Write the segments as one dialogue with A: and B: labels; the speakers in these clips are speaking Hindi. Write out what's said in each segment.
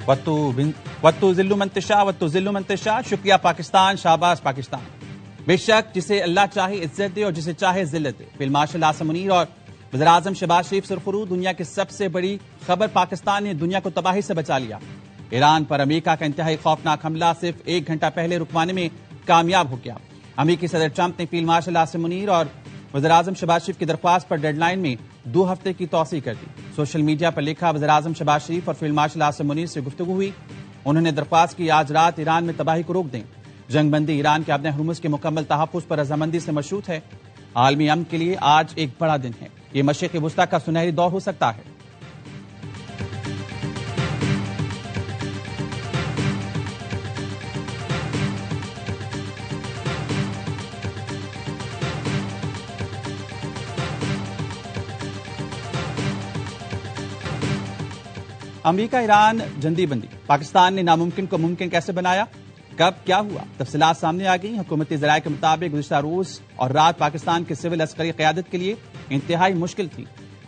A: वत्तु ज़िल्लु मन तशा, शुक्रिया पाकिस्तान, शाबाश पाकिस्तान। बेशक जिसे अल्लाह चाहे इज्जत दे और जिसे चाहे जिल्लत दे। फील्ड मार्शल आसिम मुनीर और वज़ीर-ए-आज़म शहबाज शरीफ सुरखरू, दुनिया की सबसे बड़ी खबर, पाकिस्तान ने दुनिया को तबाही से बचा लिया। ईरान पर अमेरिका का इंतहाई खौफनाक हमला सिर्फ 1 घंटा पहले रुकवाने में कामयाब हो गया। अमेरिकी सदर ट्रंप ने फील्ड मार्शल आसिम मुनीर और वज़ीर-ए-आज़म शहबाज शरीफ की दरख्वास्त पर डेडलाइन में 2 हफ्ते की तौसीह कर दी। सोशल मीडिया पर लिखा, वज़ीर-ए-आज़म शहबाज शरीफ और फील्ड मार्शल आसिम मुनीर से गुफ्तगू हुई। उन्होंने दरख्वास्त की आज रात ईरान में तबाही को रोक दें। जंगबंदी ईरान के अपने हुर्मुज़ के मुकम्मल तहफ़्फ़ुज़ पर रजामंदी से मशरूत है। आलमी अमन के लिए आज एक बड़ा दिन है। ये मशरिक़ वुस्ता का सुनहरी दौर हो सकता है। अमेरिका ईरान जंदीबंदी, पाकिस्तान ने नामुमकिन को मुमकिन कैसे बनाया, कब क्या हुआ, तफसीलात सामने आ गई। हुकूमती ज़राए के मुताबिक गुज़िश्ता रोज़ और रात पाकिस्तान की सिविल अस्करी क़यादत के लिए इंतहाई मुश्किल थी।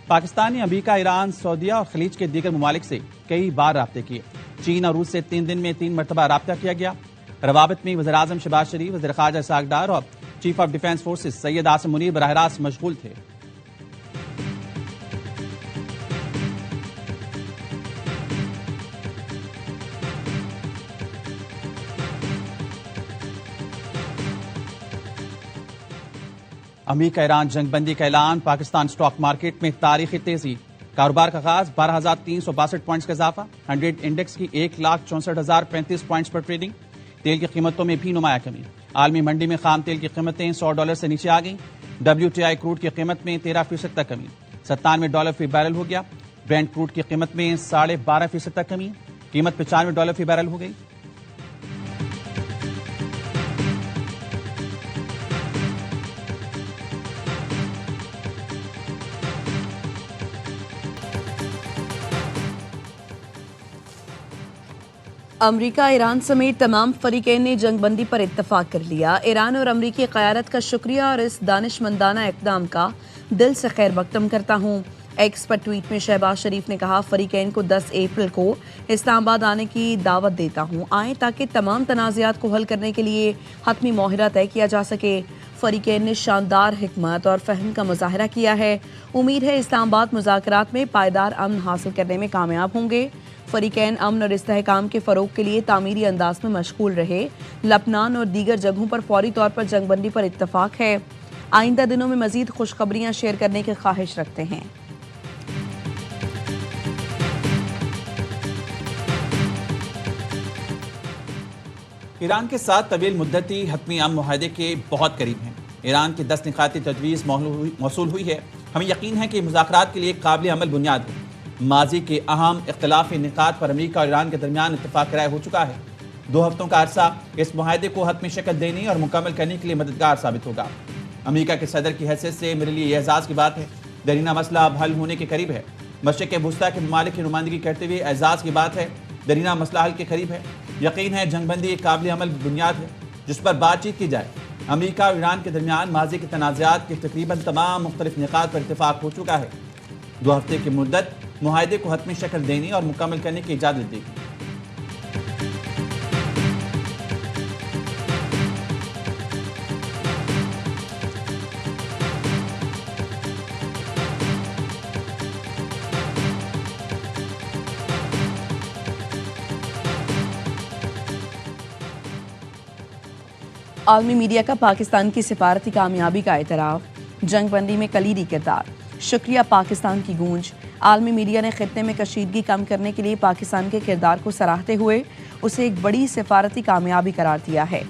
A: पाकिस्तान ने अमेरिका, ईरान, सऊदीया और खलीज के दीगर ममालिक से कई बार राब्ते किए। चीन और रूस से 3 दिन में 3 मरतबा राब्ता किया गया। रवाबत में वज़ीर-ए-आज़म शहबाज शरीफ, वज़ीर ख़ारजा इसहाक़ डार और chief of defence forces Syed Asim Munir बराह रास्त मशगूल थे। अमेरिका ईरान जंगबंदी का ऐलान, पाकिस्तान स्टॉक मार्केट में तारीखी तेजी, कारोबार का आगाज, 12,362 पॉइंट्स का इजाफा, 100 इंडेक्स की 1,64,035 पॉइंट्स पर ट्रेडिंग। तेल की कीमतों में भी नुमाया कमी, आलमी मंडी में खाम तेल की कीमतें $100 से नीचे आ गई। WTI क्रूड की कीमत में 13% तक कमी, $97 फी बैरल हो गया। ब्रेंट क्रूड की कीमत में 12.5% तक कमी, कीमत $95 फी बैरल हो गई।
B: अमरीका, ईरान समेत तमाम फरीकैन ने जंगबंदी पर इत्तफाक कर लिया। ईरान और अमरीकी क़यादत का शुक्रिया और इस दानिशमंदाना इक़दाम का दिल से खैर मक़दम करता हूँ। एक्स पर ट्वीट में शहबाज शरीफ ने कहा, फरीकैन को 10 अप्रैल को इस्लामाबाद आने की दावत देता हूँ। आएँ ताकि तमाम तनाज़ात को हल करने के लिए हतमी माहिरा तय किया जा सके। फरीकैन ने शानदार हिकमत और फ़हम का मुज़ाहरा किया है। उम्मीद है इस्लामाबाद मुज़ाकरात में पायदार अमन हासिल करने में कामयाब होंगे। फरीकैन अमन और इस्तेहकाम के फ़रोग के लिए तामीरी अंदाज में मशगूल रहे। लबनान और दीगर जगहों पर फौरी तौर पर जंगबंदी पर इत्तफाक है। आइंदा दिनों में मज़ीद खुशखबरियाँ शेयर करने की ख्वाहिश रखते हैं।
A: ईरान के साथ तवील मुद्दती हतमी अमन मुआहदे के बहुत करीब हैं। ईरान की 10 निकाती तजवीज़ मौसूल हुई है। हमें यकीन है कि मुज़ाकरात के लिए काबिल अमल बुनियाद है। माजी के अहम इख्तलाफी निकात पर अमेरिका और ईरान के दरमियान इत्तफाक राय हो चुका है। 2 हफ्तों का अरसा इस मुआहदे को हतमी शक्ल देने और मुकम्मल करने के लिए मददगार साबित होगा। अमेरिका के सदर की हैसियत से मेरे लिए एजाज़ की बात है। दरीना मसला अब हल होने के करीब है। मशरिक़ वुस्ता के ममालिक की नुमाइंदगी करते हुए एजाज़ की बात है। दरीना मसला हल के करीब है। यकीन है जंगबंदी एक काबिल अमल बुनियाद है जिस पर बातचीत की जाए। अमेरिका और ईरान के दरमियान माजी के तनाज़ात के तकरीबन तमाम मुख्तलिफ निकात पर इत्तफाक हो चुका है। 2 हफ्ते की मुद्दत मुआहदे को हतमी शक्ल देने और मुकम्मल करने की इजाज़त देगी।
B: आलमी मीडिया का पाकिस्तान की सिफारती कामयाबी का एतराफ़, जंगबंदी में कलीदी किरदार, शुक्रिया पाकिस्तान की गूंज। आलमी मीडिया ने खित्ते में कशीदगी कम करने के लिए पाकिस्तान के किरदार को सराहते हुए उसे एक बड़ी सिफारती कामयाबी करार दिया है।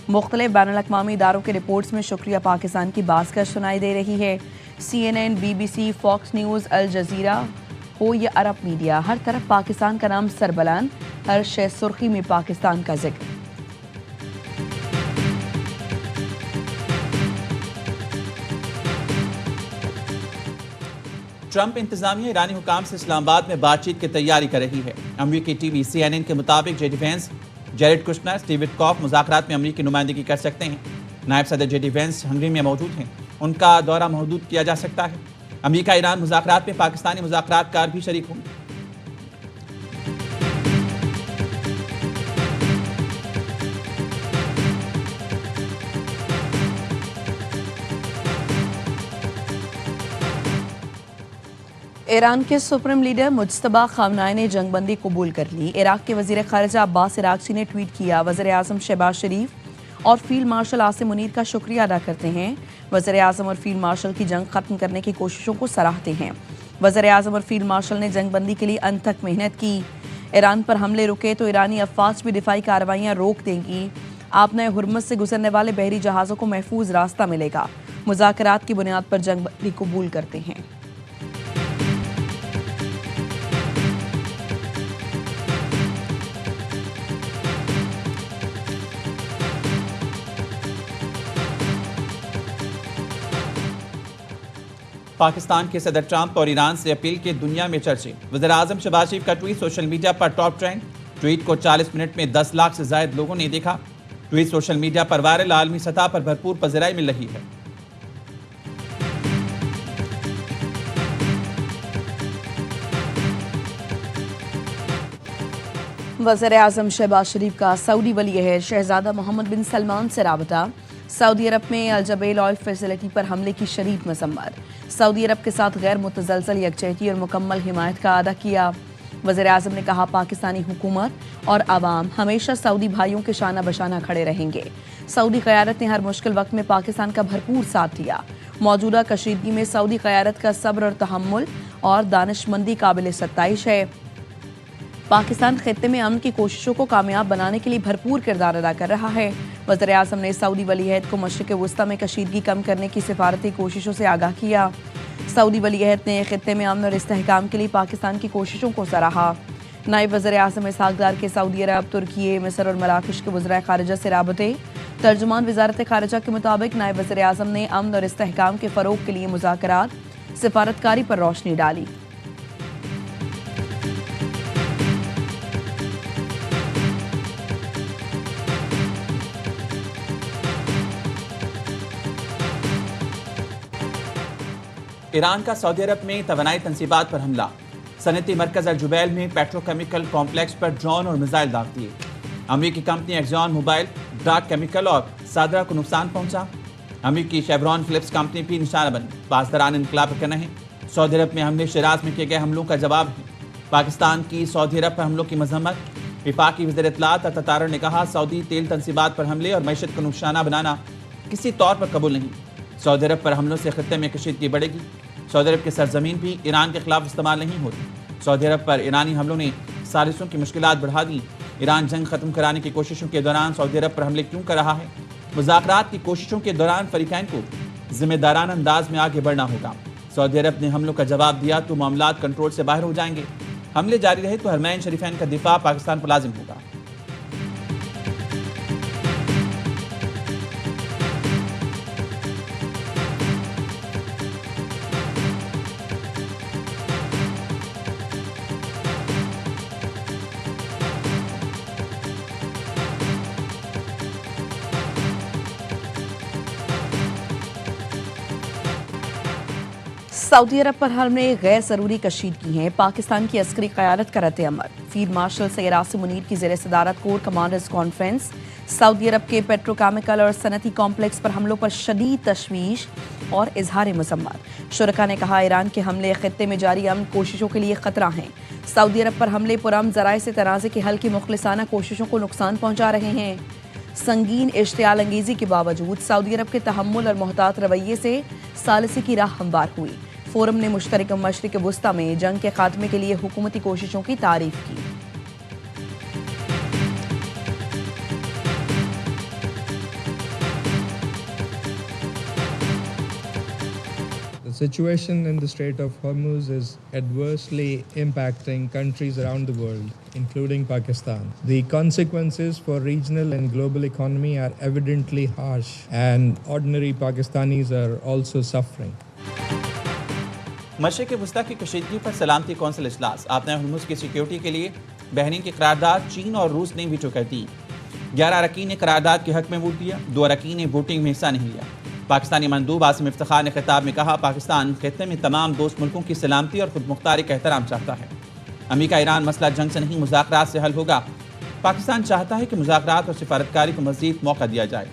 B: मुख्तलिफ बैनुल-अक़वामी इदारों के रिपोर्ट्स में शुक्रिया पाकिस्तान की बाज़ सुनाई दे रही है। CNN, BBC, Fox News, Al Jazeera हो या अरब मीडिया, हर तरफ पाकिस्तान का नाम सरबलान, हर शय सुर्खी में पाकिस्तान का जिक्र।
A: ट्रंप इंतजामिया ईरानी हुकाम से इस्लामाबाद में बातचीत की तैयारी कर रही है। अमरीकी टीवी CNN के मुताबिक JD Vance, Jared Kushner, Steve Witkoff मुज़ाकरात में अमरीकी नुमाइंदगी कर सकते हैं। नायब सदर जेडी वेंस हंगरी में मौजूद हैं। उनका दौरा महदूद किया जा सकता है। अमरीका ईरान मुज़ाकरात में पाकिस्तानी मुज़ाकरातकार भी शरीक होंगे।
B: ईरान के सुप्रीम लीडर मुज्तबा खामनाई ने जंगबंदी कबूल कर ली। इराक के वजीर खारजा अब्बास इराक्ची ने ट्वीट किया, वज़ीर आज़म शहबाज शरीफ और फील्ड मार्शल आसिम मुनीर का शुक्रिया अदा करते हैं। वज़ीर आज़म और फील्ड मार्शल की जंग खत्म करने की कोशिशों को सराहते हैं। वज़ीर आज़म और फील्ड मार्शल ने जंगबंदी के लिए अंत तक मेहनत की। ईरान पर हमले रुके तो ईरानी अफवाज भी दिफाई कार्रवाइयाँ रोक देंगी। आपने हुर्मुज़ से गुजरने वाले बहरी जहाज़ों को महफूज रास्ता मिलेगा। मुज़ाकरात की बुनियाद पर जंगबंदी कबूल करते हैं।
A: पाकिस्तान के सदर ट्रंप और ईरान से अपील के दुनिया में चर्चे। वज़ीर आज़म शहबाज शरीफ का ट्वीट सोशल मीडिया पर टॉप ट्रेंड। ट्वीट को 40 मिनट में 10 लाख से ज्यादा लोगों ने देखा। ट्वीट सोशल मीडिया पर वायरल, आलमी सतह पर भरपूर पज़राई मिल रही है।
B: वज़ीर आज़म शहबाज शरीफ का सऊदी वली अहद शहजादा मोहम्मद बिन सलमान से राबता। सऊदी अरब में अलजबेल ऑयल फैसिलिटी पर हमले की शदीद मजम्मत। सऊदी अरब के साथ गैर मुतज़लज़ल यकजहती और मुकम्मल हिमायत का अदा किया। वज़ीर आज़म ने कहा, पाकिस्तानी हुकूमत और आवाम हमेशा सऊदी भाइयों के शाना बशाना खड़े रहेंगे। सऊदी क़यादत ने हर मुश्किल वक्त में पाकिस्तान का भरपूर साथ दिया। मौजूदा कशीदगी में सऊदी क़यादत का सब्र और तहम्मुल और दानिशमंदी काबिल सत्ताइश है। पाकिस्तान खित्ते में अमन की कोशिशों को कामयाब बनाने के लिए भरपूर किरदार अदा कर रहा है। वज़ीर आज़म ने सऊदी वली अहद को मशरिक़ वस्ता में कशीदगी कम करने की सिफारती कोशिशों से आगाह किया। सऊदी वली अहद ने खित्ते में अमन और इस्तेहकाम के लिए पाकिस्तान की कोशिशों को सराहा। नायब वज़ीर आज़म इसहाक़ डार के सऊदी अरब, तुर्की, मिस्र और मराकश के वज़राए ख़ारिजा से राबते। तर्जुमान वज़ारत ख़ारिजा के मुताबिक नायब वज़ीर आज़म ने अमन और इस्तेहकाम के फ़रोग़ के लिए मुज़ाकरात, सिफारतकारी पर रोशनी डाली।
A: ईरान का सऊदी अरब में तवानाई तनसीबात पर हमला। सनती मरकज़ अल जुबैल में पेट्रोकेमिकल कॉम्प्लेक्स पर ड्रोन और मिसाइल दाग दिए। अमेरिकी कंपनी एक्सॉन मोबाइल, डार्क केमिकल और सादरा को नुकसान पहुंचा। अमेरिकी शेवरॉन फिलिप्स कंपनी भी निशाना बनी। पासदारान इनकलाब करना है। सऊदी अरब में हमले शिराज में किए गए हमलों का जवाब है। पाकिस्तान की सऊदी अरब पर हमलों की मजम्मत। विफाकी वज़ीर इत्तलात अतातार ने कहा, सऊदी तेल तनसीबात पर हमले और मैशत को निशाना बनाना किसी तौर पर कबूल नहीं। सऊदी अरब पर हमलों से खत्ते में कशीदगी बढ़ेगी। सऊदी अरब की सरजमीन भी ईरान के खिलाफ इस्तेमाल नहीं होती। सऊदी अरब पर ईरानी हमलों ने सालिसों की मुश्किलात बढ़ा दी। ईरान जंग खत्म कराने की कोशिशों के दौरान सऊदी अरब पर हमले क्यों कर रहा है? मुज़ाकरात की कोशिशों के दौरान फरीकैन को जिम्मेदाराना अंदाज में आगे बढ़ना होगा। सऊदी अरब ने हमलों का जवाब दिया तो मामलात कंट्रोल से बाहर हो जाएंगे। हमले जारी रहे तो हरमैन शरीफैन का दिफा पाकिस्तान पर लाजिम होगा।
B: सऊदी अरब पर हमले गैर ज़रूरी कशीदगी हैं। पाकिस्तान की अस्करी क़यादत का रद्द-ए-अमल। फील्ड मार्शल सैयद आसिम मुनीर की ज़ेर सदारत कोर कमांडर्स कॉन्फ्रेंस। सऊदी अरब के पेट्रोकेमिकल और सनती कॉम्प्लेक्स पर हमलों पर शदीद तशवीश और इजहार मजम्मत। शुरका ने कहा, ईरान के हमले खित्ते में जारी अमन कोशिशों के लिए खतरा हैं। सऊदी अरब पर हमले पुरअमन ज़राए से तनाज़े के हल की मुखलिसाना कोशिशों को नुकसान पहुँचा रहे हैं। संगीन इश्तियाल अंगेज़ी के बावजूद सऊदी अरब के तहम्मुल और मोहतात रवैये से सालिसी की राह हमवार हुई। फोरम ने मुश्तरक मशरिक़ वस्ता में जंग के खात्मे के लिए हुकूमती कोशिशों की तारीफ की।
C: The situation in the Strait of Hormuz is adversely impacting countries around the world, including Pakistan. The consequences for regional and global economy are evidently harsh, and ordinary Pakistanis are also suffering.
A: मशरिक़ वस्ता की कशीदगी पर सलामती कौंसिल इजलास। आपने हुर्मुज़ की सिक्योरिटी के लिए बहरीन की करारदाद चीन और रूस ने वीटो कर दी। 11 अरकान ने करारदाद के हक में वोट दिया। 2 अरकान ने वोटिंग में हिस्सा नहीं लिया। पाकिस्तानी मंदूब आसिम इफ्तिखार ने खिताब में कहा, पाकिस्तान खित्ते में तमाम दोस्त मुल्कों की सलामती और खुद मुख्तारी का एहतराम चाहता है। अमेरिका ईरान मसला जंग से नहीं, मुज़ाकरात से हल होगा। पाकिस्तान चाहता है कि मुज़ाकरात और सिफारतकारी को मज़ीद मौका दिया जाए।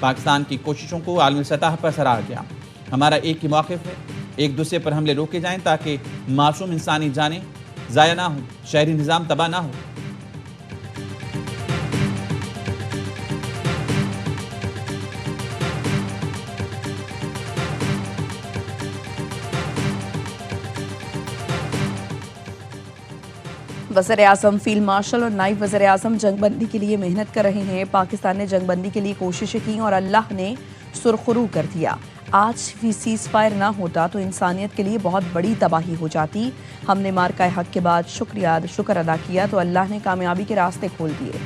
A: पाकिस्तान की कोशिशों को आलमी सतह पर सराहा गया। हमारा एक ही मौक़िफ़ है एक दूसरे पर हमले रोके जाएं ताकि मासूम इंसानी जानें ज़ाया ना हो, शहरी निज़ाम तबाह ना हो।
B: वज़ीर-ए-आज़म, फील्ड मार्शल और नायब वज़ीर-ए-आज़म जंगबंदी के लिए मेहनत कर रहे हैं। पाकिस्तान ने जंगबंदी के लिए कोशिशें की और अल्लाह ने सुरखरू कर दिया। आज भी सीज़ फायर ना होता तो इंसानियत के लिए बहुत बड़ी तबाही हो जाती। हमने मार्का हक के बाद शुक्र अदा किया तो अल्लाह ने कामयाबी के रास्ते खोल दिए।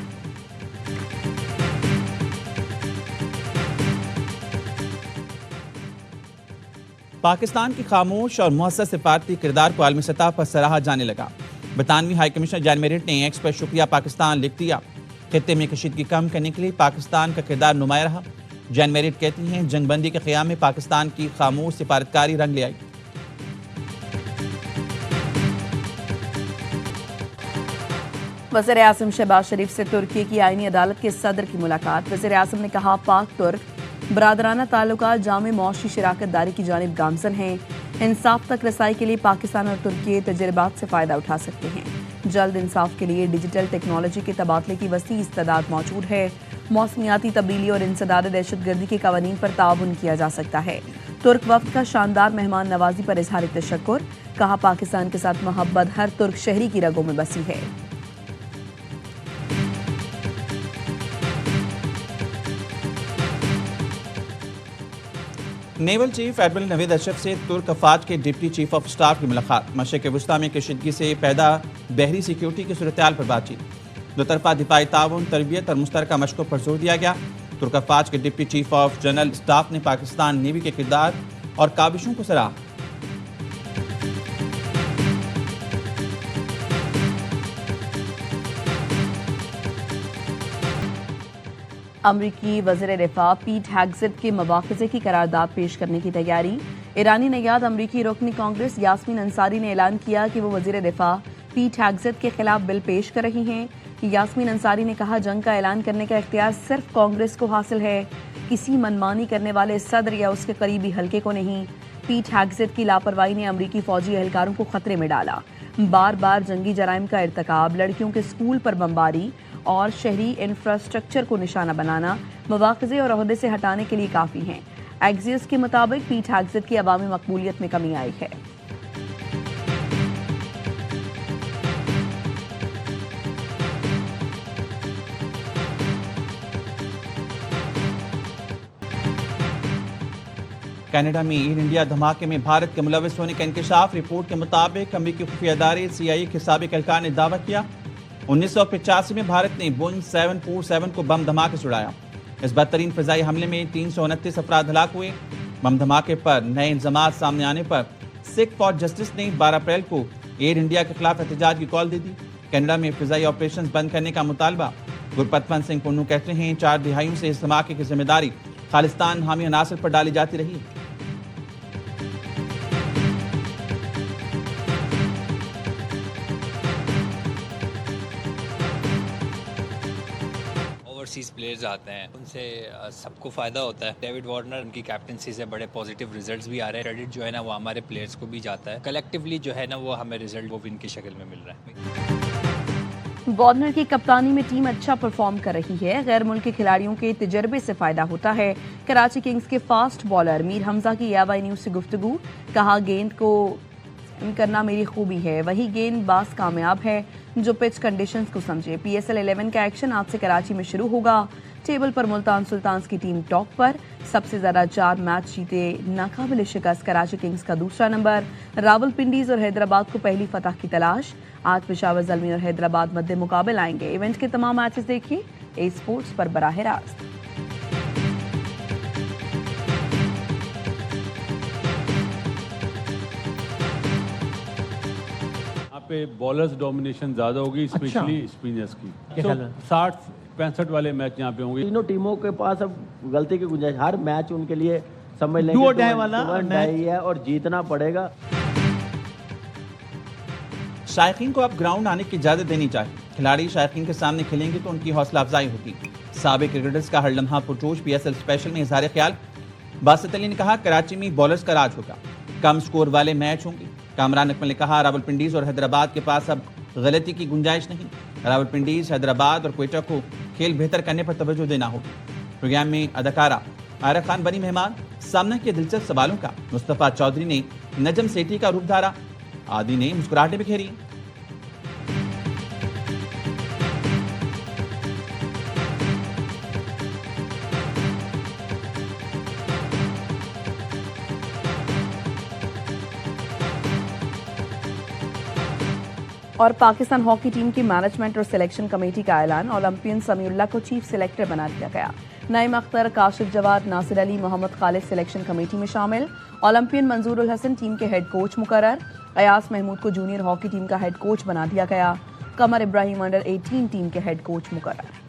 A: पाकिस्तान की खामोश और मुहस्सस सिफारती किरदार को आलमी सतह पर सराहा जाने लगा। बरतानवी हाई कमिश्नर जैन मेरिट ने एक्स पर शुक्रिया पाकिस्तान लिख दिया। खित्ते में कशीदगी कम करने के लिए पाकिस्तान का किरदार नुमाया रहा। जैन मेरिट कहती हैं जंगबंदी के क़याम में पाकिस्तान की खामोश सिफारतकारी रंग ले आई।
B: वज़ीर-ए-आज़म शहबाज शरीफ से तुर्की की आईनी अदालत के सदर की मुलाकात। वज़ीर-ए-आज़म ने कहा पाक तुर्क बरादराना ताल्लुकात जामे मौशी शराकत दारी की जानिब गामजन हैं। इंसाफ तक रसाई के लिए पाकिस्तान और तुर्की तजर्बात से फ़ायदा उठा सकते हैं। जल्द इंसाफ के लिए डिजिटल टेक्नोलॉजी के तबादले की वसी इस्तेदाद मौजूद है। मौसमियाती तब्दीली और इंसदाद दहशतगर्दी के कवानीन पर ताउन किया जा सकता है। तुर्क वफ्द का शानदार मेहमान नवाजी पर इजहार तशक्कुर। कहा पाकिस्तान के साथ मोहब्बत हर तुर्क शहरी की रगों में बसी है।
A: Naval chief admiral Naveed Ashraf से तुर्क अफवाज के डिप्टी चीफ ऑफ स्टाफ की मुलाकात। मशरिक़ वुस्ता में कशीदगी से पैदा बहरी सिक्योरिटी की सूरत-ए-हाल पर बातचीत। दो तरफा दिफाई ताउन, तरबियत और मुश्तरका मशकों पर जोर दिया गया। तुर्क अफवाज के deputy chief of general staff ने पाकिस्तान नेवी के किरदार और काबिशों को सराहा।
B: अमरीकी वज़ीर दिफा पीट हेग्सेट के मवाख़िज़े की करारदाद पेश करने की तैयारी। ईरानी नयाद अमरीकी रुकनी कांग्रेस यास्मीन अंसारी ने ऐलान किया कि वो वज़ीर दिफा पीट हेग्सेट के खिलाफ बिल पेश कर रही हैं। यास्मीन अंसारी ने कहा जंग का ऐलान करने का इख्तियार सिर्फ कांग्रेस को हासिल है, किसी मनमानी करने वाले सदर या उसके करीबी हल्के को नहीं। पीट हेग्सेट की लापरवाही ने अमरीकी फौजी एहलकारों को खतरे में डाला। बार बार जंगी जराइम का इर्तकाब, लड़कियों के स्कूल पर बमबारी और शहरी इंफ्रास्ट्रक्चर को निशाना बनाना मवाख़िज़े और ओहदे से हटाने के लिए काफ़ी हैं। एक्सियस के मुताबिक पीट हेग्सेट की अवामी मकबूलियत में कमी आई है।
A: कनाडा में एयर इंडिया धमाके में भारत के मुलविस होने का इंकशाफ। रिपोर्ट के मुताबिक अमरीकी खुफिया इदारे CIA के साबिक एहलकार ने दावा किया 1985 में भारत ने बोइंग 747 को बम धमाके से उड़ाया। इस बदतरीन फिजाई हमले में 329 अफराद हलाक हुए। बम धमाके पर नए इल्जामात सामने आने पर सिख फॉर जस्टिस ने 12 अप्रैल को एयर इंडिया के खिलाफ एहतजाज की कॉल दे दी। कनाडा में फिजाई ऑपरेशन बंद करने का मुतालबा। गुरपतवंत सिंह पुन्नू कहते हैं 4 दिहाइयों से इस धमाके की जिम्मेदारी खालिस्तान हामी अनासर पर डाली जाती रही।
D: ओवरसीज प्लेयर्स आते हैं, उनसे सबको फ़ायदा होता है। डेविड वार्नर उनकी कैप्टनसी से बड़े पॉजिटिव रिजल्ट्स भी आ रहे हैं। क्रेडिट जो है ना वो हमारे प्लेयर्स को भी जाता है। कलेक्टिवली जो है ना वो हमें रिजल्ट वो विन की शक्ल में मिल रहा है।
B: वार्नर की कप्तानी में टीम अच्छा परफॉर्म कर रही है। गैर मुल्की खिलाड़ियों के तजर्बे से फायदा होता है। कराची किंग्स के फास्ट बॉलर मीर हमजा की AY न्यूज़ से गुफ्तगू। कहा गेंद को करना मेरी खूबी है, वही गेंदबाज कामयाब है जो पिच कंडीशंस को समझे। PSL 11 का एक्शन आज से कराची में शुरू होगा। टेबल पर मुल्तान सुल्तान्स की टीम टॉप पर, सबसे ज्यादा 4 मैच जीते नाकाबिल शिकस्त कराची किंग्स का दूसरा नंबर। रावलपिंडीज और हैदराबाद को पहली फतह की तलाश। आज पेशावर ज़ल्मी और हैदराबाद मध्य मुकाबले आएंगे। इवेंट के तमाम मैचेस देखिए ए स्पोर्ट्स पर बराह रास्त।
E: पे बॉलर्स डोमिनेशन ज्यादा होगी, स्पेशली स्पिनर्स की। तो 60-65 वाले मैच यहाँ पे होंगे।
F: तीनों टीमों के पास अब गलती की गुंजाइश, हर मैच उनके लिए समझ लेंगे
G: डू और डाई वाला
F: मैच है और जीतना पड़ेगा।
A: शायकीन को अब ग्राउंड आने की इजाजत देनी चाहिए। खिलाड़ी शायकीन के सामने खेलेंगे तो उनकी हौसला अफजाई होगी। साबिक क्रिकेटर्स का हर लम्हा पुरजोश PSL स्पेशल में इजहार ख्याल। बासित अली ने कहा कराची में बॉलर्स का राज होगा। कम स्कोर वाले मैच होंगे। कामरान अकमल ने कहा, रावलपिंडीज और हैदराबाद के पास अब गलती की गुंजाइश नहीं। रावलपिंडीज, हैदराबाद और क्वेटा को खेल बेहतर करने पर तवज्जो देना होगी। प्रोग्राम में अदाकारा आयरा खान बनी मेहमान। सामने के दिलचस्प सवालों का मुस्तफा चौधरी ने नजम सेठी का रूप धारा, आदि ने मुस्कुराहटें बिखेरी।
B: और पाकिस्तान हॉकी टीम की मैनेजमेंट और सिलेक्शन कमेटी का ऐलान। ओलंपियन समीउल्लाह को चीफ सिलेक्टर बना दिया गया। नईम अख्तर, काशिफ जवाद, नासिर अली, मोहम्मद खालिद सिलेक्शन कमेटी में शामिल। ओलंपियन मंजूर उल हसन टीम के हेड कोच मुकर्रर। अयास महमूद को जूनियर हॉकी टीम का हेड कोच बना दिया गया। कमर इब्राहिम अंडर 18 टीम के हेड कोच मुकर्रर।